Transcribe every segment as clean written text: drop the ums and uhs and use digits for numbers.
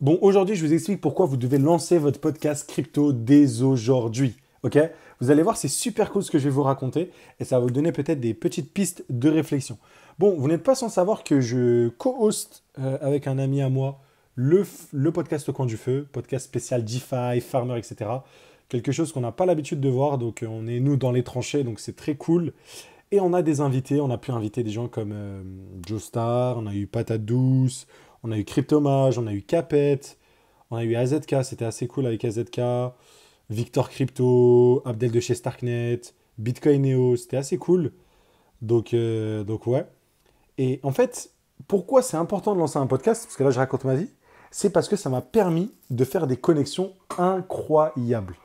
Bon, aujourd'hui, je vous explique pourquoi vous devez lancer votre podcast crypto dès aujourd'hui. Ok? Vous allez voir, c'est super cool ce que je vais vous raconter et ça va vous donner peut-être des petites pistes de réflexion. Bon, vous n'êtes pas sans savoir que je co-host avec un ami à moi le podcast Au Coin du Feu, podcast spécial DeFi, Farmer, etc. Quelque chose qu'on n'a pas l'habitude de voir, donc on est nous dans les tranchées, donc c'est très cool. Et on a des invités, on a pu inviter des gens comme Joestar, on a eu Patate Douce, on a eu Cryptomage, on a eu Capet, on a eu AZK, c'était assez cool avec AZK, Victor Crypto, Abdel de chez Starknet, Bitcoin Neo, c'était assez cool. Donc ouais. Et en fait, pourquoi c'est important de lancer un podcast? Parce que là, je raconte ma vie. C'est parce que ça m'a permis de faire des connexions incroyables.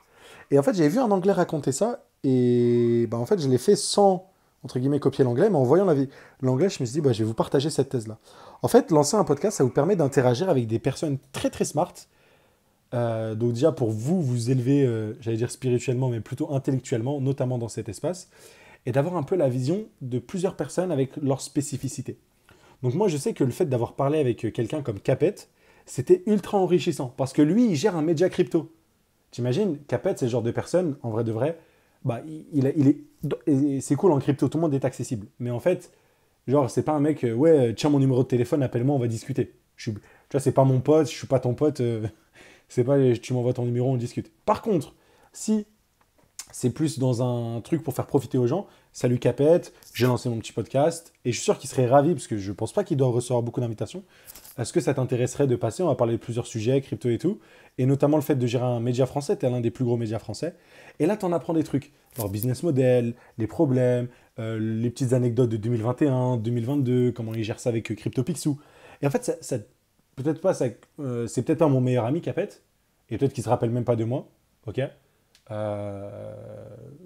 Et en fait, j'avais vu un Anglais raconter ça, et bah, en fait, je l'ai fait sans, entre guillemets, copier l'anglais, mais en voyant l'anglais, je me suis dit, bah, je vais vous partager cette thèse-là. En fait, lancer un podcast, ça vous permet d'interagir avec des personnes très très smart. Donc déjà, pour vous, vous élever, j'allais dire spirituellement, mais plutôt intellectuellement, notamment dans cet espace, et d'avoir un peu la vision de plusieurs personnes avec leurs spécificités. Donc moi, je sais que le fait d'avoir parlé avec quelqu'un comme Capet, c'était ultra enrichissant, parce que lui, il gère un média crypto. T'imagines, Capet, c'est le genre de personne, en vrai de vrai, bah, il est. Et c'est cool en crypto, tout le monde est accessible. Mais en fait, genre, c'est pas un mec, ouais, tiens mon numéro de téléphone, appelle-moi, on va discuter. Tu vois, c'est pas mon pote, je suis pas ton pote, c'est pas, tu m'envoies ton numéro, on discute. Par contre, si c'est plus dans un truc pour faire profiter aux gens. Salut Capette, j'ai lancé mon petit podcast et je suis sûr qu'il serait ravi parce que je pense pas qu'il doit recevoir beaucoup d'invitations. Est-ce que ça t'intéresserait de passer? On va parler de plusieurs sujets, crypto et tout, et notamment le fait de gérer un média français. Tu es l'un des plus gros médias français. Et là, tu en apprends des trucs. Leur business model, les problèmes, les petites anecdotes de 2021, 2022, comment ils gèrent ça avec CryptoPixou. Et en fait, peut-être pas, c'est peut-être pas mon meilleur ami Capette, et peut-être qu'il se rappelle même pas de moi. Ok.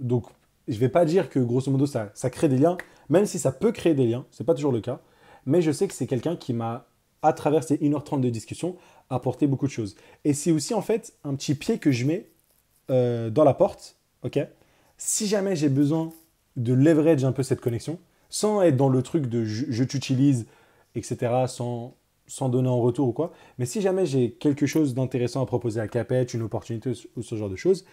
Donc, je vais pas dire que grosso modo ça crée des liens, même si ça peut créer des liens, c'est pas toujours le cas. Mais je sais que c'est quelqu'un qui m'a, à travers ces 1h30 de discussion, apporté beaucoup de choses. Et c'est aussi en fait un petit pied que je mets dans la porte, ok. Si jamais j'ai besoin de leverage un peu cette connexion, sans être dans le truc de je t'utilise, etc., sans donner en retour ou quoi, mais si jamais j'ai quelque chose d'intéressant à proposer à Capet, une opportunité ou ce genre de choses,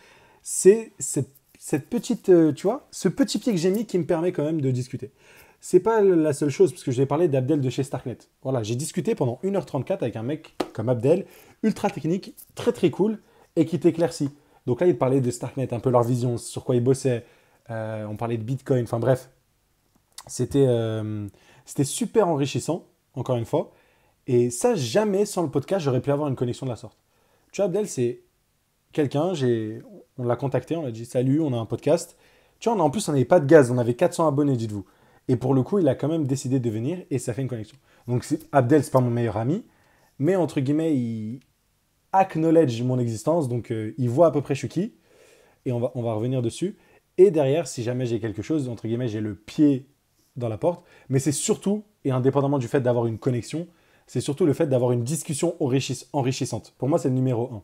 c'est cette petite, tu vois, ce petit pied que j'ai mis qui me permet quand même de discuter. C'est pas la seule chose, parce que je vais parler d'Abdel de chez Starknet. Voilà, j'ai discuté pendant 1h34 avec un mec comme Abdel, ultra technique, très très cool, et qui t'éclaircit. Donc là, il parlait de Starknet, un peu leur vision, sur quoi ils bossaient. On parlait de Bitcoin, enfin bref. C'était c'était super enrichissant, encore une fois. Et ça, jamais sans le podcast, j'aurais pu avoir une connexion de la sorte. Tu vois, Abdel, c'est quelqu'un, on l'a contacté, on l'a dit salut, on a un podcast. Tu vois, en plus, on n'avait pas de gaz, on avait 400 abonnés, dites-vous. Et pour le coup, il a quand même décidé de venir et ça fait une connexion. Donc, Abdel, c'est pas mon meilleur ami, mais entre guillemets, il acknowledge mon existence, donc il voit à peu près je suis qui, et on va revenir dessus. Et derrière, si jamais j'ai quelque chose, entre guillemets, j'ai le pied dans la porte, mais c'est surtout, et indépendamment du fait d'avoir une connexion, c'est surtout le fait d'avoir une discussion enrichissante. Pour moi, c'est le numéro un.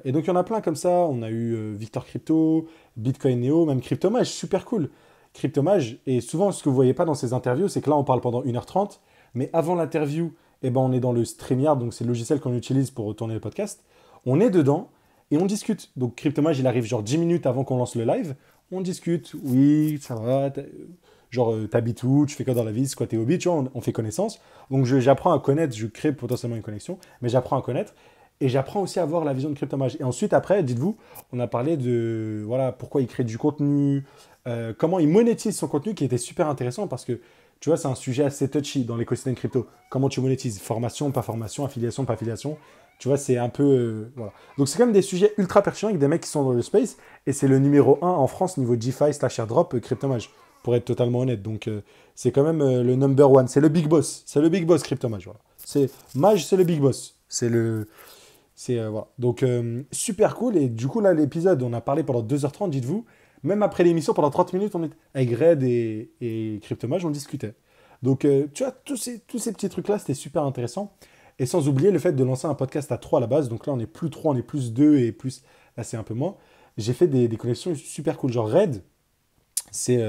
Et donc il y en a plein comme ça. On a eu Victor Crypto, Bitcoin Neo, même Cryptomage, super cool. Cryptomage, et souvent ce que vous voyez pas dans ces interviews, c'est que là on parle pendant 1h30, mais avant l'interview, eh ben, on est dans le StreamYard, donc c'est le logiciel qu'on utilise pour tourner le podcast. On est dedans et on discute. Donc Cryptomage, il arrive genre 10 minutes avant qu'on lance le live. On discute, oui, ça va, genre t'habites où, tu fais quoi dans la vie, c'est quoi tes hobbies, tu vois, on fait connaissance. Donc j'apprends à connaître, je crée potentiellement une connexion, mais j'apprends à connaître. Et j'apprends aussi à voir la vision de Cryptomage. Et ensuite, après, dites-vous, on a parlé de voilà, pourquoi il crée du contenu, comment il monétise son contenu, qui était super intéressant parce que, tu vois, c'est un sujet assez touchy dans l'écosystème crypto. Comment tu monétises? Formation, pas formation, affiliation, pas affiliation. Tu vois, c'est un peu... voilà. Donc, c'est quand même des sujets ultra pertinents avec des mecs qui sont dans le space. Et c'est le numéro un en France niveau DeFi slash airdrop Cryptomage, pour être totalement honnête. Donc, c'est quand même le number one. C'est le big boss. C'est le big boss Cryptomage. Voilà. Mage, c'est le big boss. Voilà. Donc, super cool. Et du coup, là, l'épisode, on a parlé pendant 2h30, dites-vous. Même après l'émission, pendant 30 minutes, on était avec Red et Cryptomage, on discutait. Donc, tu vois, tous ces petits trucs-là, c'était super intéressant. Et sans oublier le fait de lancer un podcast à 3 à la base. Donc là, on est plus 3, on est plus 2 et plus. Là, c'est un peu moins. J'ai fait des connexions super cool. Genre, Red, c'est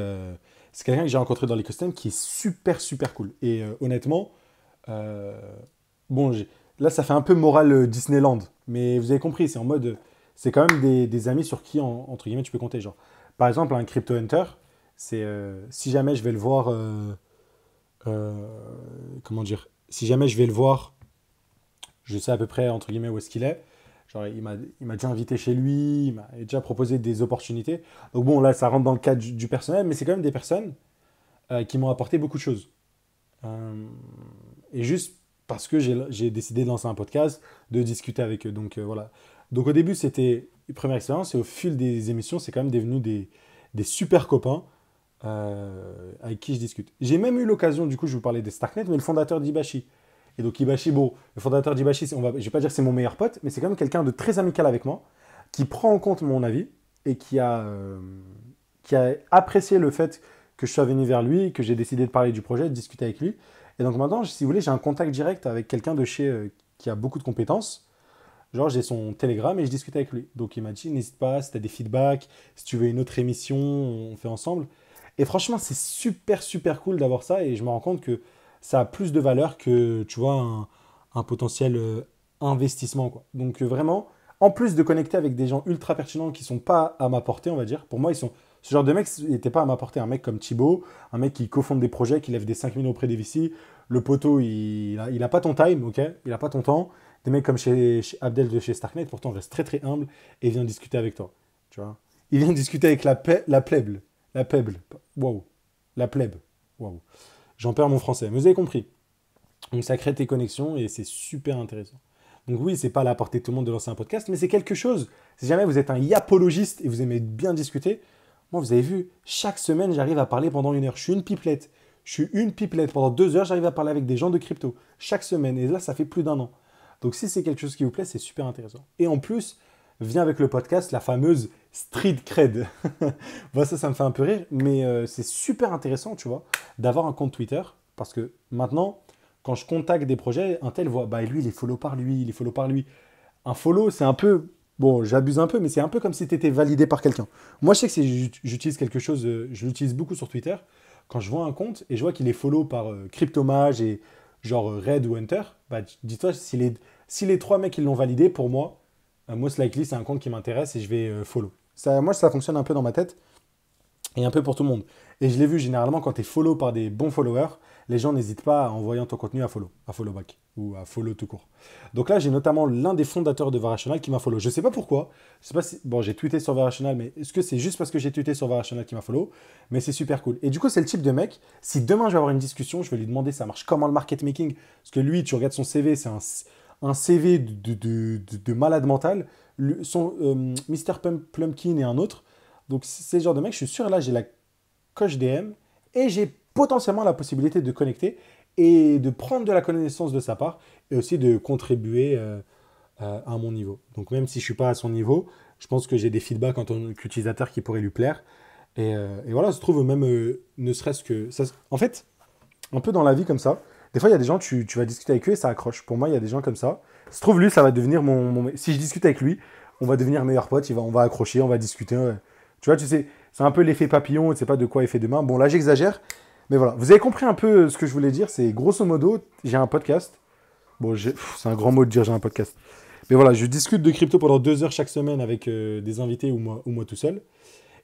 c'est quelqu'un que j'ai rencontré dans l'écosystème qui est super, super cool. Et honnêtement, euh, bon, là, ça fait un peu morale Disneyland. Mais vous avez compris, c'est en mode. C'est quand même des amis sur qui, entre guillemets, tu peux compter. Genre, par exemple, un crypto hunter, c'est si jamais je vais le voir. Euh, comment dire? Si jamais je vais le voir, je sais à peu près, entre guillemets, où est-ce qu'il est. Genre, il m'a déjà invité chez lui, il m'a déjà proposé des opportunités. Donc, bon, là, ça rentre dans le cadre du personnel, mais c'est quand même des personnes qui m'ont apporté beaucoup de choses. Euh, et juste parce que j'ai décidé de lancer un podcast, de discuter avec eux. Donc voilà. Donc au début, c'était une première expérience et au fil des émissions, c'est quand même devenu des super copains avec qui je discute. J'ai même eu l'occasion, du coup, je vous parlais des Starknet, mais le fondateur d'Ibashi. Et donc Ibashi, bon, le fondateur d'Ibashi, je vais pas dire que c'est mon meilleur pote, mais c'est quand même quelqu'un de très amical avec moi, qui prend en compte mon avis et qui a apprécié le fait que je sois venu vers lui, que j'ai décidé de parler du projet, de discuter avec lui. Et donc maintenant, si vous voulez, j'ai un contact direct avec quelqu'un de chez qui a beaucoup de compétences. Genre, j'ai son Telegram et je discute avec lui. Donc il m'a dit, n'hésite pas, si tu as des feedbacks, si tu veux une autre émission, on fait ensemble. Et franchement, c'est super, super cool d'avoir ça. Et je me rends compte que ça a plus de valeur que, tu vois, un potentiel investissement, quoi. Donc vraiment, en plus de connecter avec des gens ultra pertinents qui sont pas à ma portée, on va dire, pour moi, ils sont... Ce genre de mec n'était pas à ma portée. Un mec comme Thibaut, un mec qui cofonde des projets, qui lève des 5 000 auprès des VC. Le poteau, il a pas ton time, ok? Il a pas ton temps. Des mecs comme chez Abdel de chez Starknet, pourtant, reste très très humble et vient discuter avec toi. Tu vois? Il vient discuter avec la plèbe. La plèbe. Waouh. La plèbe. Waouh. J'en perds mon français. Mais vous avez compris. Donc ça crée tes connexions et c'est super intéressant. Donc oui, c'est pas à la portée de tout le monde de lancer un podcast, mais c'est quelque chose. Si jamais vous êtes un yapologiste et vous aimez bien discuter, moi vous avez vu, chaque semaine j'arrive à parler pendant 1 heure. Je suis une pipelette. Je suis une pipelette. Pendant 2 heures, j'arrive à parler avec des gens de crypto. Chaque semaine. Et là, ça fait plus d'1 an. Donc si c'est quelque chose qui vous plaît, c'est super intéressant. Et en plus, vient avec le podcast la fameuse street cred. Bon, ça me fait un peu rire, mais c'est super intéressant, tu vois, d'avoir un compte Twitter. Parce que maintenant, quand je contacte des projets, un tel voit, bah lui, il est follow par lui, il est follow par lui. Un follow, c'est un peu, bon, j'abuse un peu, mais c'est un peu comme si tu étais validé par quelqu'un. Moi, je sais que si j'utilise quelque chose, je l'utilise beaucoup sur Twitter. Quand je vois un compte et je vois qu'il est follow par Cryptomage et genre Red ou Hunter, bah dis-toi, si les trois mecs ils l'ont validé, pour moi, most likely, c'est un compte qui m'intéresse et je vais follow. Ça, moi, ça fonctionne un peu dans ma tête et un peu pour tout le monde. Et je l'ai vu généralement quand tu es follow par des bons followers, les gens n'hésitent pas en voyant ton contenu à follow back ou à follow tout court. Donc là, j'ai notamment l'un des fondateurs de Varational qui m'a follow. Je sais pas pourquoi. Je sais pas si... Bon, j'ai tweeté sur Varational, mais est-ce que c'est juste parce que j'ai tweeté sur Varational qui m'a follow? Mais c'est super cool. Et du coup, c'est le type de mec, si demain je vais avoir une discussion, je vais lui demander ça marche comment le market making. Parce que lui, tu regardes son CV, c'est un CV de malade mental. Mr. Plumpkin et un autre. Donc c'est ce genre de mec, je suis sûr, là, j'ai la coche DM et j'ai potentiellement la possibilité de connecter et de prendre de la connaissance de sa part et aussi de contribuer à mon niveau. Donc même si je ne suis pas à son niveau, je pense que j'ai des feedbacks en tant qu'utilisateur qui pourraient lui plaire. Et voilà, ça se trouve même, ne serait-ce que... en fait, un peu dans la vie comme ça, des fois il y a des gens, tu vas discuter avec eux et ça accroche. Pour moi, il y a des gens comme ça. Ça se trouve, lui, ça va devenir si je discute avec lui, on va devenir meilleur pote, on va accrocher, on va discuter. Ouais. Tu vois, tu sais, c'est un peu l'effet papillon, tu ne sais pas de quoi est fait demain. Bon, là, j'exagère. Mais voilà, vous avez compris un peu ce que je voulais dire. C'est grosso modo, j'ai un podcast. Bon, c'est un grand mot de dire j'ai un podcast. Mais voilà, je discute de crypto pendant 2 heures chaque semaine avec des invités ou moi tout seul.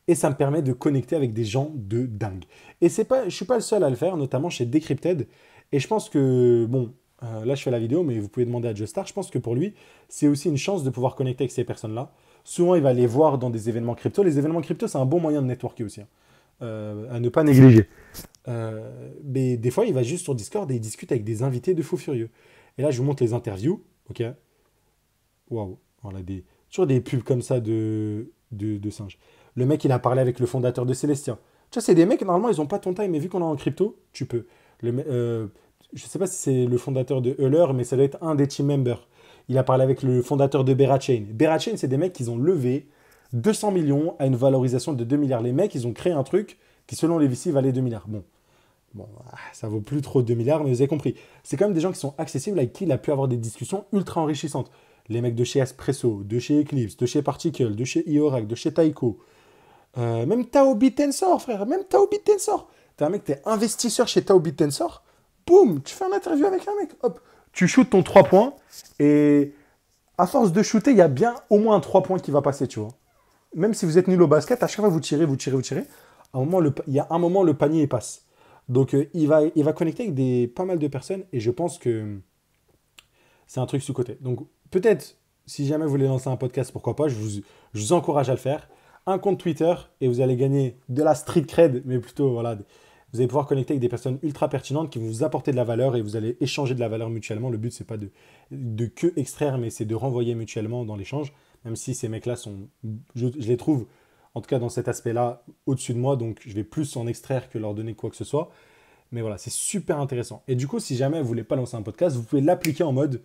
Et ça me permet de connecter avec des gens de dingue. Et je ne suis pas le seul à le faire, notamment chez Decrypted. Et je pense que, bon, là je fais la vidéo, mais vous pouvez demander à Joestar. Je pense que pour lui, c'est aussi une chance de pouvoir connecter avec ces personnes-là. Souvent, il va les voir dans des événements crypto. Les événements crypto, c'est un bon moyen de networker aussi, hein. À ne pas négliger. Mais des fois, il va juste sur Discord et il discute avec des invités de fous furieux. Et là, je vous montre les interviews. Ok. Waouh. Voilà, toujours des pubs comme ça de singes. Le mec, il a parlé avec le fondateur de Celestia. Tu vois, c'est des mecs, normalement, ils n'ont pas ton time, mais vu qu'on est en crypto, tu peux. Je ne sais pas si c'est le fondateur de Euler, mais ça doit être un des team members. Il a parlé avec le fondateur de Berachain. Berachain, c'est des mecs qui ont levé 200 millions à une valorisation de 2 milliards. Les mecs, ils ont créé un truc qui, selon les VC, valait 2 milliards. Bon, ça vaut plus trop 2 milliards, mais vous avez compris. C'est quand même des gens qui sont accessibles, avec qui il a pu avoir des discussions ultra enrichissantes. Les mecs de chez Espresso, de chez Eclipse, de chez Particle, de chez Iorac, de chez Taiko. Même Tao Bitensor, frère. Même Tao Bitensor. T'es un mec, t'es investisseur chez Tao Bitensor. Boum, tu fais un interview avec un mec. Hop, tu shootes ton 3 points et à force de shooter, il y a bien au moins un 3 points qui va passer, tu vois. Même si vous êtes nul au basket, à chaque fois vous tirez, vous tirez, vous tirez. Il y a un moment, le panier il passe. Donc il va connecter avec pas mal de personnes et je pense que c'est un truc sous-côté. Donc peut-être, si jamais vous voulez lancer un podcast, pourquoi pas, je vous encourage à le faire. Un compte Twitter et vous allez gagner de la street cred, mais plutôt, voilà, vous allez pouvoir connecter avec des personnes ultra pertinentes qui vont vous apporter de la valeur et vous allez échanger de la valeur mutuellement. Le but, c'est pas de que extraire, mais c'est de renvoyer mutuellement dans l'échange, même si ces mecs-là je les trouve, en tout cas dans cet aspect-là, au-dessus de moi, donc je vais plus en extraire que leur donner quoi que ce soit. Mais voilà, c'est super intéressant. Et du coup, si jamais vous voulez pas lancer un podcast, vous pouvez l'appliquer en mode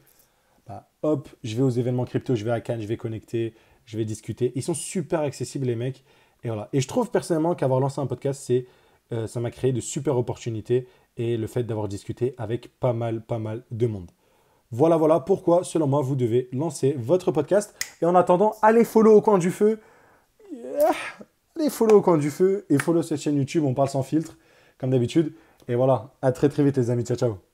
bah, hop, je vais aux événements crypto, je vais à Cannes, je vais connecter, je vais discuter. Ils sont super accessibles, les mecs. Et voilà. Et je trouve personnellement qu'avoir lancé un podcast, ça m'a créé de super opportunités et le fait d'avoir discuté avec pas mal de monde. Voilà pourquoi, selon moi, vous devez lancer votre podcast. Et en attendant, allez follow au coin du feu. Yeah. Allez follow au coin du feu et follow cette chaîne YouTube, on parle sans filtre, comme d'habitude. Et voilà, à très vite les amis, ciao ciao.